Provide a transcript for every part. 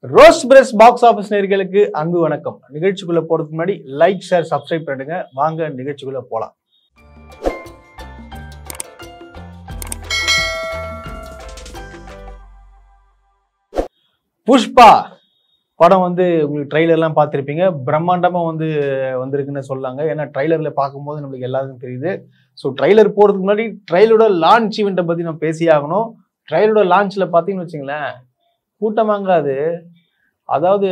Roast press box office நேயர்களுக்கு அன்பு வணக்கம். நிகழ்ச்சிக்குள்ள போறதுக்கு முன்னாடி லைக், ஷேர், சப்ஸ்கிரைப் பண்ணுங்க. வாங்க நிகழ்ச்சிக்குள்ள போலாம். புஷ்பா படம் உங்களுக்கு ட்ரைலர்லாம் பார்த்துருப்பீங்க. பிரம்மாண்டமா வந்திருக்குன்னு சொல்லாங்க. ஏன்னா ட்ரைலர்ல பார்க்கும்போது நம்மளுக்கு எல்லாருக்கும் தெரியுது. ஸோ ட்ரைலர் போறதுக்கு முன்னாடி ட்ரைலரோட லான்ச் ஈவெண்ட்டை பத்தி நம்ம பேசி ஆகணும். ட்ரைலரோட லான்ச்ல பார்த்தீங்கன்னு வச்சுங்களேன், கூட்டமாங்காது. அதாவது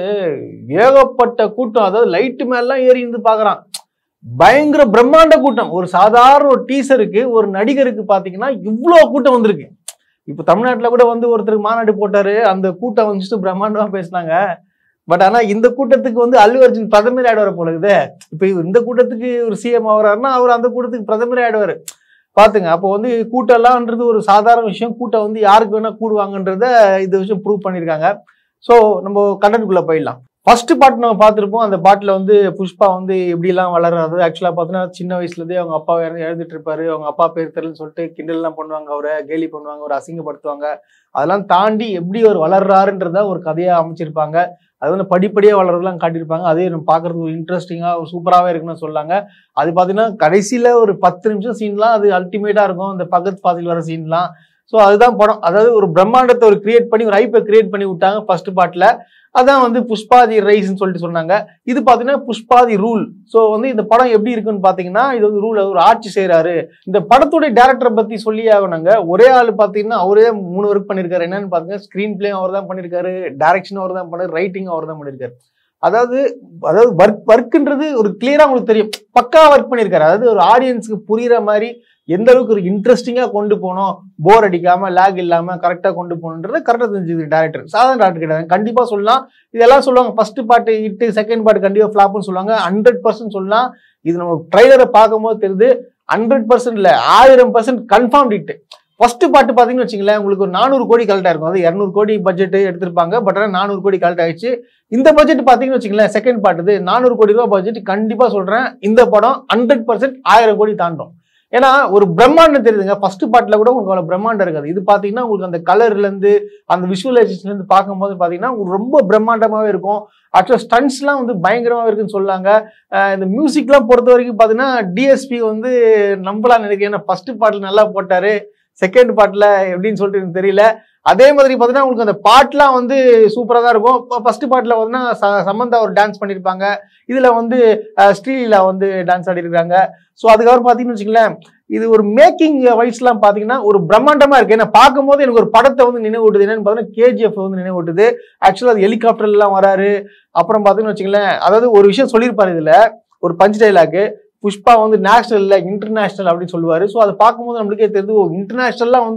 ஏகப்பட்ட கூட்டம். அதாவது லைட்டு மேலாம் ஏறி இருந்து பாக்குறான். பயங்கர பிரம்மாண்ட கூட்டம். ஒரு சாதாரண ஒரு டீசருக்கு, ஒரு நடிகருக்கு பாத்தீங்கன்னா இவ்வளவு கூட்டம் வந்திருக்கு. இப்ப தமிழ்நாட்டுல கூட ஒருத்தருக்கு மாநாடு போட்டாரு. அந்த கூட்டம் வந்துட்டு பிரம்மாண்டமா பேசினாங்க. பட் ஆனா இந்த கூட்டத்துக்கு அல்லு அர்ஜுன் பிரதமர் ஆயிடுவார் போல இருக்குது. இப்ப இந்த கூட்டத்துக்கு ஒரு சிஎம் ஆகிறாருன்னா அவர் அந்த கூட்டத்துக்கு பிரதமர் ஆயிடுவாரு. பாத்துங்க. அப்போ கூட்டம் எல்லாம்ன்றது ஒரு சாதாரண விஷயம். கூட்டம் யாருக்கு வேணா கூடுவாங்கன்றத இந்த விஷயம் ப்ரூவ் பண்ணிருக்காங்க. ஸோ நம்ம கண்டென்ட்குள்ள போயிடலாம். ஃபர்ஸ்ட் பாட்டு நம்ம பார்த்துருப்போம். அந்த பாட்டுல புஷ்பா எப்படி எல்லாம் வளர்றாரு. ஆக்சுவலா பார்த்தீங்கன்னா சின்ன வயசுல இருந்தே அவங்க அப்பா எழுதிட்டு இருப்பாரு. அவங்க அப்பா பேர் தெரியலன்னு சொல்லிட்டு கிண்டல் எல்லாம் பண்ணுவாங்க, அவரை கேலி பண்ணுவாங்க, அவரை அசிங்கப்படுத்துவாங்க. அதெல்லாம் தாண்டி எப்படி அவர் வளர்றாருன்றத ஒரு கதையா அமைச்சிருப்பாங்க. அது படிப்படியா வளர்றதுலாம் காட்டியிருப்பாங்க. அதே நம்ம பாக்குறதுக்கு ஒரு இன்ட்ரெஸ்டிங்கா சூப்பராகவே இருக்குன்னு சொல்லாங்க. அது பாத்தீங்கன்னா கடைசியில ஒரு 10 நிமிஷம் சீன்லாம் அது அல்டிமேட்டா இருக்கும். அந்த பகத் பாசில் வர சீன்லாம். ஸோ அதுதான் படம். அதாவது ஒரு பிரம்மாண்டத்தை கிரியேட் பண்ணி, ஒரு ஹைப்பை கிரியேட் பண்ணி விட்டாங்க ஃபர்ஸ்ட் பார்ட்ல. அதான் புஷ்பாதி ரைஸ்ன்னு சொல்லிட்டு சொன்னாங்க. இது பாத்தீங்கன்னா புஷ்பாதி ரூல். ஸோ இந்த படம் எப்படி இருக்குன்னு பாத்தீங்கன்னா, இது ரூல் ஒரு ஆட்சி செய்யறாரு. இந்த படத்துடைய டைரக்டரை பத்தி சொல்லி ஆகணுங்க. ஒரே ஆள் பாத்தீங்கன்னா அவரே 3 ஒர்க் பண்ணிருக்காரு. என்னன்னு பாத்தீங்கன்னா ஸ்கிரீன் பிளே அவர் தான் பண்ணிருக்காரு, டைரக்ஷன் அவர் தான் பண்ணாரு, ரைட்டிங் அவர் தான் பண்ணிருக்காரு. அதாவது ஒர்க்ன்றது ஒரு கிளியரா உங்களுக்கு தெரியும். பக்கா ஒர்க் பண்ணிருக்காரு. அதாவது ஒரு ஆடியன்ஸுக்கு புரியுற மாதிரி எந்த அளவுக்கு ஒரு இன்ட்ரெஸ்டிங்கா கொண்டு போனோம், போர் அடிக்காம லேக் இல்லாம கரெக்டா கொண்டு போகணுன்றது கரெக்டா தெரிஞ்சது டேரக்டர். சாதாரண டேரக்டர் கிடையாது. கண்டிப்பா சொல்லலாம். இதெல்லாம் சொல்லுவாங்க, first part hit, second part கண்டிப்பா ஃபிளாப்னு சொல்லுவாங்க. 100% சொல்லலாம். இது நம்ம ட்ரைலரை பார்க்கும் போது தெரியுது. 100% இல்ல, 1000% கன்ஃபார்ம் ஹிட். ஃபர்ஸ்ட் பார்ட் பாத்தீங்கன்னு வச்சுங்களேன், உங்களுக்கு ஒரு 400 கோடி கலெக்ட் ஆயிருக்கும். அது 200 கோடி பட்ஜெட் எடுத்திருப்பாங்க. பட் ஆனால் 400 கோடி கலெக்ட் ஆயிடுச்சு. இந்த பட்ஜெட் பாத்தீங்கன்னு வச்சுங்களேன், செகண்ட் பார்ட் 400 கோடி ரூபாய் பட்ஜெட். கண்டிப்பா சொல்றேன், இந்த படம் 100% 1000 கோடி தாண்டும். ஏன்னா ஒரு பிரம்மாண்டம் தெரியுதுங்க. ஃபர்ஸ்ட் பார்ட்ல கூட உங்களுக்கு அவ்வளவு பிரம்மாண்டம் இருக்காது. இது பாத்தீங்கன்னா உங்களுக்கு அந்த கலர்ல இருந்து, அந்த விஷுவலைசேஷன்ல இருந்து பார்க்கும்போது பாத்தீங்கன்னா ரொம்ப பிரம்மாண்டமாவே இருக்கும். ஆக்சுவலா ஸ்டன்ட்ஸ் எல்லாம் பயங்கரமா இருக்குன்னு சொல்லாங்க. இந்த மியூசிக் எல்லாம் பொறுத்த வரைக்கும் பாத்தீங்கன்னா டிஎஸ்பி நம்பலாம் நினைக்கிறேன். ஏன்னா ஃபர்ஸ்ட் பார்ட்ல நல்லா போட்டாரு, செகண்ட் பார்ட்ல எப்படின்னு சொல்லிட்டு எனக்கு தெரியல. அதே மாதிரி பாத்தீங்கன்னா உங்களுக்கு அந்த பாட்டுலாம் சூப்பரா தான் இருக்கும். ஃபர்ஸ்ட் பார்ட்ல பாத்தீங்கன்னா சமந்தா ஒரு டான்ஸ் பண்ணிருப்பாங்க. இதுல ஸ்ரீலீலா டான்ஸ் ஆடி இருக்காங்க. ஸோ அதுக்கப்புறம் பாத்தீங்கன்னு வச்சுங்களேன், இது ஒரு மேக்கிங் வைஸ்லாம் பாத்தீங்கன்னா ஒரு பிரம்மாண்டமா இருக்கு. ஏன்னா பார்க்கும் போது எனக்கு ஒரு படத்தை நினைவூட்டுது. என்னன்னு பாத்தீங்கன்னா கேஜிஎஃப் நினைவூட்டுது. ஆக்சுவலா அது ஹெலிகாப்டர்ல எல்லாம் வராரு. அப்புறம் பாத்தீங்கன்னு வச்சுங்களேன், அதாவது ஒரு விஷயம் சொல்லியிருப்பாரு இதுல, ஒரு பஞ்ச் டைலாக். புஷ்பா நேஷனல் இல்ல இன்டர்நேஷனல் அப்படின்னு சொல்லுவாரு. ஸோ அதை பார்க்கும்போது நம்மளுக்கே தெரியுது, இன்டர்நேஷனல்லாம்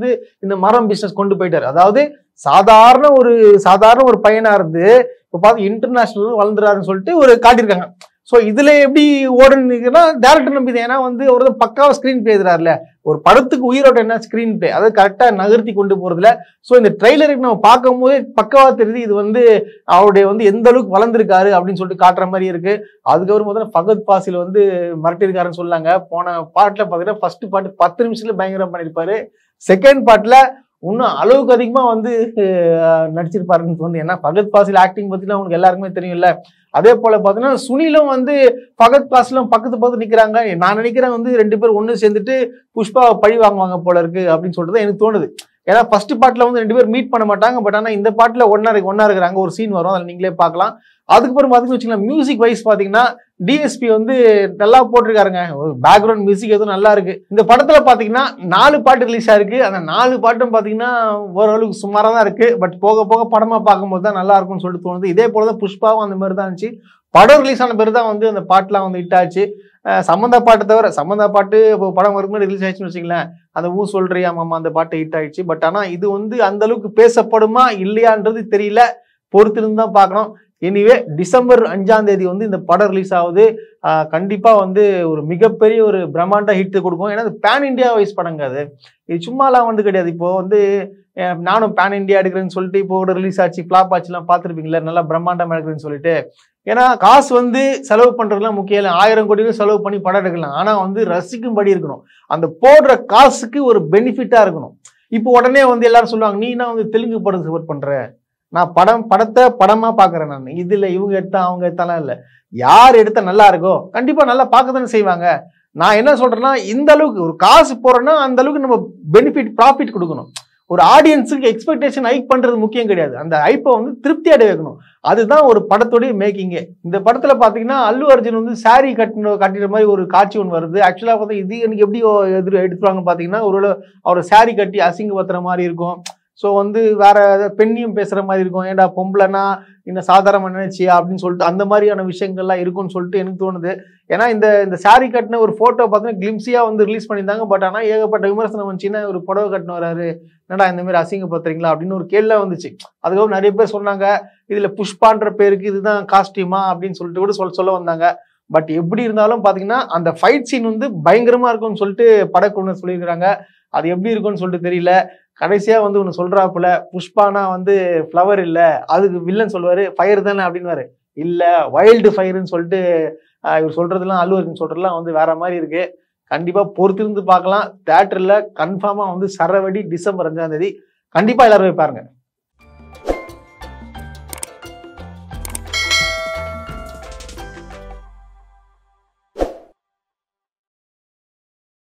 இந்த மரம் பிசினஸ் கொண்டு போயிட்டாரு. அதாவது சாதாரண ஒரு பையனா இருந்து இப்ப பார்த்து இன்டர்நேஷனல் வளர்ந்துறாருன்னு சொல்லிட்டு ஒரு காட்டியிருக்காங்க. ஸோ இதுல எப்படி ஓடுன்னா டேரக்டர் நம்பி. ஏன்னா அவர் பக்காவா ஸ்கிரீன் பிளே எழுதுறாருல. ஒரு படத்துக்கு உயிரோட்டம் என்ன ஸ்கிரீன் பிளே, அதை கரெக்டா நகர்த்தி கொண்டு போறதுல. ஸோ இந்த ட்ரெய்லருக்கு நம்ம பார்க்கும் போதே பக்காவா தெரியுது இது அவருடைய எந்த அளவுக்கு வளர்ந்துருக்காரு அப்படின்னு சொல்லிட்டு காட்டுற மாதிரி இருக்கு. அதுக்கப்புறம் முதல்ல ஃபகத் பாசில் மிரட்டிருக்காருன்னு சொல்லாங்க. போன பாட்டுல பாத்தீங்கன்னா ஃபர்ஸ்ட் பாட்டு 10 நிமிஷத்துல பயங்கரம் பண்ணிருப்பாரு. செகண்ட் பார்ட்ல இன்னும் அளவுக்கு அதிகமா நடிச்சிருப்பாருன்னு தோணுது. ஏன்னா ஃபகத் பாசில் ஆக்டிங் பத்திலாம் உங்களுக்கு எல்லாருக்குமே தெரியும்ல. அதே போல பாத்தீங்கன்னா சுனிலும் ஃபகத் பாசிலும் பக்கத்து நிக்கிறாங்க. நான் நினைக்கிறேன் 2 பேரும் ஒண்ணு சேர்ந்துட்டு புஷ்பாவை பழி வாங்குவாங்க போல இருக்கு அப்படின்னு சொல்லிட்டு எனக்கு தோணுது. ஏன்னா ஃபர்ஸ்ட் பார்ட்ல 2 பேரும் மீட் பண்ண மாட்டாங்க. பட் ஆனா இந்த பார்ட்ல ஒன்னா இருக்கிறாங்க. ஒரு சீன் வரும், அதில் நீங்களே பார்க்கலாம். அதுக்கப்புறம் பாத்தீங்கன்னு வச்சுக்கலாம், மியூசிக் வைஸ் பாத்தீங்கன்னா டிஎஸ்பி நல்லா போட்டிருக்காருங்க. பேக்ரவுண்ட் மியூசிக் எதுவும் நல்லா இருக்கு. இந்த படத்துல பாத்தீங்கன்னா 4 பாட்டு ரிலீஸ் ஆயிருக்கு. அந்த 4 பாட்டும் பாத்தீங்கன்னா ஓரளவுக்கு சுமாரா தான் இருக்கு. பட் போக போக படமா பார்க்கும்போது தான் நல்லா இருக்கும்னு சொல்லிட்டு தோணுது. இதே போலதான் புஷ்பாவும் அந்த மாதிரி தான் இருந்துச்சு. படம் ரிலீஸ் ஆன பேர் தான் அந்த பாட்டுலாம் ஹிட் ஆச்சு. சம்மந்தா பாட்டு தவிர, சம்மந்தா பாட்டு படம் வரும்போது ரிலீஸ் ஆயிடுச்சுன்னு வச்சுங்களேன், அந்த சொல்றியா மாமா அந்த பாட்டு ஹிட் ஆயிடுச்சு. பட் ஆனா இது அந்த அளவுக்கு பேசப்படுமா இல்லையான்றது தெரியல. பொறுத்திருந்து தான் பார்க்கணும். எனிவே டிசம்பர் 5ஆம் தேதி இந்த படம் ரிலீஸ் ஆகுது. கண்டிப்பா ஒரு மிகப்பெரிய ஒரு பிரம்மாண்ட ஹிட் கொடுக்கும். ஏன்னா பேன் இண்டியா வைஸ் படங்க. அது இது சும்மாலாம் கிடையாது. இப்போ நானும் பேன் இண்டியா எடுக்கிறேன்னு சொல்லிட்டு இப்போ ரிலீஸ் ஆச்சு, ஃபிளாப் ஆச்சுலாம் பார்த்துருப்பீங்களா, நல்லா பிரம்மாண்டமா எடுக்கிறேன்னு சொல்லிட்டு. ஏன்னா காசு செலவு பண்றதுலாம் முக்கியம் இல்லை. 1000 கோடி செலவு பண்ணி படம் எடுக்கலாம். ஆனா ரசிக்கும்படி இருக்கணும். அந்த போடுற காசுக்கு ஒரு பெனிஃபிட்டா இருக்கணும். இப்போ உடனே எல்லாரும் சொல்லுவாங்க, நீனா தெலுங்கு படம் சப்போர்ட் பண்ற, நான் படத்தை படமா பாக்குறேன். நான் இதுல இவங்க எடுத்தா அவங்க எடுத்தாலாம் இல்ல, யார் எடுத்தா நல்லா இருக்கோ கண்டிப்பா நல்லா பார்க்க தானே செய்வாங்க. நான் என்ன சொல்றேன்னா, இந்த அளவுக்கு ஒரு காசு போறோம்னா அந்த அளவுக்கு நம்ம பெனிஃபிட் ப்ராஃபிட் கொடுக்கணும். ஒரு ஆடியன்ஸுக்கு எக்ஸ்பெக்டேஷன் ஹைக் பண்றது முக்கியம் கிடையாது, அந்த ஹைப்பை வந்து திருப்தி அடைய வைக்கணும். அதுதான் ஒரு படத்தோடைய மேக்கிங்கே. இந்த படத்துல பாத்தீங்கன்னா அல்லு அர்ஜுன் வந்து சாரி கட்டிற மாதிரி ஒரு காட்சி ஒன்று வருது. ஆக்சுவலா பார்த்தா இது எனக்கு எப்படி எடுத்துருவாங்க பாத்தீங்கன்னா, ஒரு அவரை சாரி கட்டி அசிங்கப்படுத்துற மாதிரி இருக்கும். ஸோ வந்து வேற பெண்ணையும் பேசுற மாதிரி இருக்கும். ஏன்டா பொம்பளைனா இன்னும் சாதாரண நினைச்சியா அப்படின்னு சொல்லிட்டு அந்த மாதிரியான விஷயங்கள்லாம் இருக்கும்னு சொல்லிட்டு எனக்கு தோணுது. ஏன்னா இந்த சாரி கட்டின ஒரு போட்டோ பார்த்தீங்கன்னா கிளிம்ஸியா வந்து ரிலீஸ் பண்ணியிருந்தாங்க. பட் ஆனால் ஏகப்பட்ட விமர்சனம் வந்துச்சுன்னா ஒரு புடவை கட்டின வராரு, என்னடா இந்த மாதிரி அசிங்கப்படுத்துறீங்களா அப்படின்னு ஒரு கேள்வி வந்துச்சு. அதுக்கப்புறம் நிறைய பேர் சொன்னாங்க இதுல புஷ்பான்ற பேருக்கு இதுதான் காஸ்டியூமா அப்படின்னு சொல்லிட்டு கூட சொல்ல வந்தாங்க. பட் எப்படி இருந்தாலும் பாத்தீங்கன்னா அந்த ஃபைட் சீன் வந்து பயங்கரமா இருக்கும்னு சொல்லிட்டு படக்குழு சொல்லியிருக்கிறாங்க. அது எப்படி இருக்கும்னு சொல்லிட்டு தெரியல. கடைசியா வந்து ஒண்ணு சொல்றாப்புல, புஷ்பானா வந்து ஃப்ளவர் இல்ல, அதுக்கு வில்லன் சொல்லுவாரு ஃபயர் தானே அப்படின்னுவாரு. இல்ல வைல்டு ஃபயர்னு சொல்லிட்டு இவர் சொல்றதெல்லாம் அல்லு அர்ஜுன் சொல்றதெல்லாம் வந்து வேற மாதிரி இருக்கு. கண்டிப்பா பொறுத்திருந்து பார்க்கலாம். தியேட்டர்ல கன்ஃபார்மா வந்து சரவெடி டிசம்பர் 5ஆம் தேதி கண்டிப்பா எல்லாரும் போய் பாருங்க.